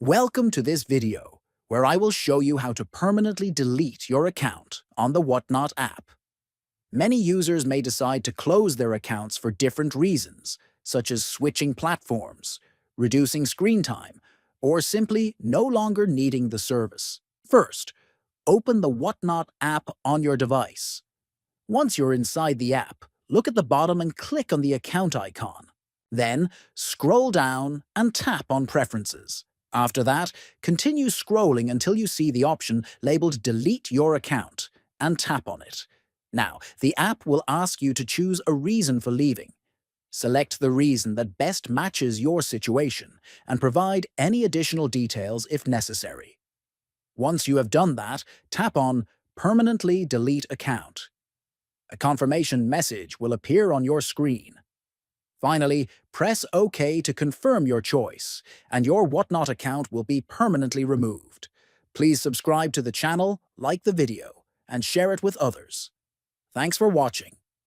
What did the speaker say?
Welcome to this video, where I will show you how to permanently delete your account on the Whatnot app. Many users may decide to close their accounts for different reasons, such as switching platforms, reducing screen time, or simply no longer needing the service. First, open the Whatnot app on your device. Once you're inside the app, look at the bottom and click on the account icon. Then, scroll down and tap on Preferences. After that, continue scrolling until you see the option labeled Delete Your Account and tap on it. Now, the app will ask you to choose a reason for leaving. Select the reason that best matches your situation and provide any additional details if necessary. Once you have done that, tap on Permanently Delete Account. A confirmation message will appear on your screen. Finally, press OK to confirm your choice, and your Whatnot account will be permanently removed. Please subscribe to the channel, like the video, and share it with others. Thanks for watching.